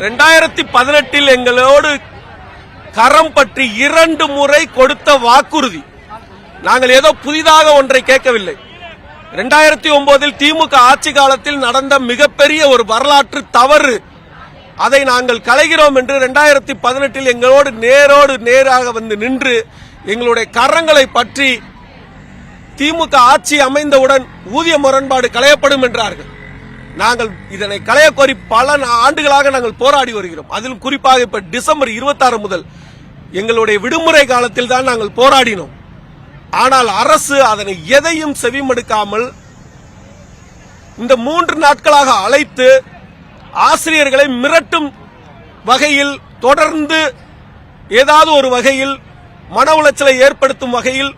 2018 எங்களோடு கரம் பற்றி 2 முறை கொடுத்த வாக்குறுதி. நாங்கள் ஏதோ புதிதாக ஒன்றை கேட்கவில்லை. 2009 திமுக ஆட்சி காலத்தில் நடந்த மிகப்பெரிய ஒரு வரலாற்று தவறு, அதை நாங்கள் களைகிறோம் என்று 2018 எங்களோடு நேராக வந்து நின்று எங்களுடைய கரங்களை பற்றி திமுக ஆட்சி அமைந்தவுடன் ஊதிய முரண்பாடு களையப்படும் என்றார்கள். நாங்கள் இதனை களைய கோரி பல ஆண்டுகளாக நாங்கள் போராடி வருகிறோம். அதிலும் குறிப்பாக இப்ப டிசம்பர் 26 முதல் எங்களுடைய விடுமுறை காலத்தில் தான் நாங்கள் போராடினோம். ஆனால் அரசு அதனை எதையும் செவிமடுக்காமல் இந்த 3 நாட்களாக அழைத்து ஆசிரியர்களை மிரட்டும் வகையில் தொடர்ந்து ஏதாவது ஒரு வகையில் மன உளைச்சலை ஏற்படுத்தும் வகையில்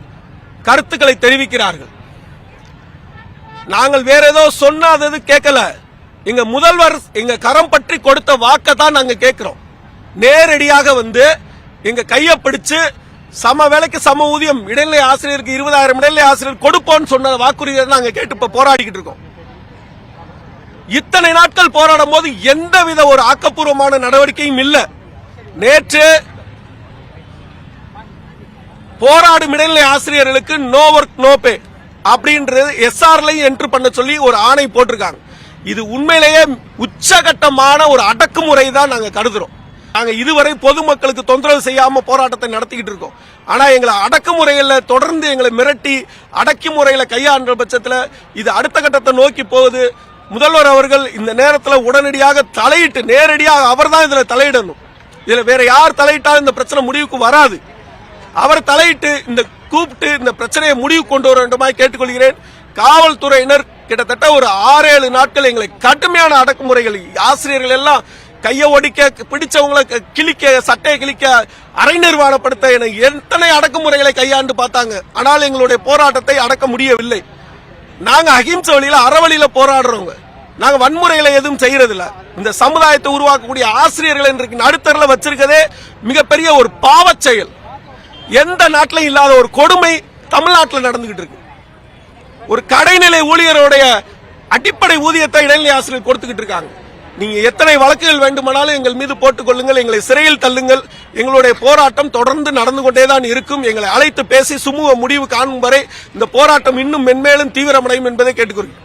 கருத்துக்களை தெரிவிக்கிறார்கள். நாங்கள் வேற ஏதோ சொன்னாதது கேட்கல. எங்க முதல்வர் எங்க கரம் பற்றி கொடுத்த வாக்க தான் நாங்க கேட்கிறோம். நேரடியாக வந்து எங்க கையை பிடிச்சு சம வேலைக்கு சம ஊதியம், இடைநிலை ஆசிரியருக்கு 20,000 இடைநிலை ஆசிரியர் கொடுப்போம்னு சொன்ன வாக்குறுதியை நாங்க கேட்டு இப்ப போராடிக்கிட்டு இருக்கோம். இத்தனை நாட்கள் போராடும் போது எந்தவித ஒரு ஆக்கப்பூர்வமான நடவடிக்கையும் இல்ல. நேற்று போராடும் இடைநிலை ஆசிரியர்களுக்கு நோ ஒர்க் நோ பே அப்படின்றது எஸ்ஆர்லையும் என்ட்ரு பண்ண சொல்லி ஒரு ஆணை போட்டிருக்காங்க. இது உண்மையிலேயே உச்சகட்டமான ஒரு அடக்குமுறை தான் நாங்க கருதுறோம். நாங்க இதுவரை பொதுமக்களுக்கு தொந்தரவு செய்யாம போராட்டத்தை நடத்திக்கிட்டு இருக்கோம். ஆனா எங்களை அடக்குமுறையில தொடர்ந்து எங்களை மிரட்டி அடக்குமுறையில கையாண்ட பட்சத்தில் இது அடுத்த கட்டத்தை நோக்கி போகுது. முதல்வர் அவர்கள் இந்த நேரத்தில் உடனடியாக தலையிட்டு நேரடியாக அவர் தான் இதுல தலையிடணும். இதுல வேற யார் தலையிட்டாலும் இந்த பிரச்சனை முடிவுக்கு வராது. அவர் தலையிட்டு இந்த கூப்பிட்டு இந்த பிரச்சனையை முடிவு கொண்டு வர வேண்டுமாய் கேட்டுக்கொள்கிறேன். காவல்துறையினர் கிட்டத்தட்ட ஒரு 6-7 நாட்கள் எங்களை கடுமையான அடக்குமுறைகள், ஆசிரியர்கள் எல்லாம் கையை ஒடிக்க, பிடிச்சவங்களை கிழிக்க, சட்டையை கிழிக்க, அரை நிர்வாணப்படுத்த என எத்தனை அடக்குமுறைகளை கையாண்டு பார்த்தாங்க. ஆனால் எங்களுடைய போராட்டத்தை அடக்க முடியவில்லை. நாங்க அகிம்சை வழியில அறவழியில போராடுறோங்க. நாங்க வன்முறைகளை எதுவும் செய்யறதில்ல. இந்த சமுதாயத்தை உருவாக்கக்கூடிய ஆசிரியர்கள் இன்றைக்கு நடுத்தரில் வச்சிருக்கதே மிகப்பெரிய ஒரு பாவச் செயல். எந்த நாட்டிலும் இல்லாத ஒரு கொடுமை தமிழ்நாட்டில் நடந்துகிட்டு இருக்கு. ஒரு கடைநிலை ஊழியருடைய அடிப்படை ஊதியத்தை இடைநிலை ஆசிரியர் கொடுத்துக்கிட்டு இருக்காங்க. நீங்க எத்தனை வழக்குகள் வேண்டுமானாலும் எங்கள் மீது போட்டுக் கொள்ளுங்கள், எங்களை சிறையில் தள்ளுங்கள். எங்களுடைய போராட்டம் தொடர்ந்து நடந்து கொண்டேதான் இருக்கும். எங்களை அழைத்து பேசி சுமூக முடிவு காணும் வரை இந்த போராட்டம் இன்னும் மென்மேலும் தீவிரமடையும் என்பதை கேட்டுக்கொள்கிறேன்.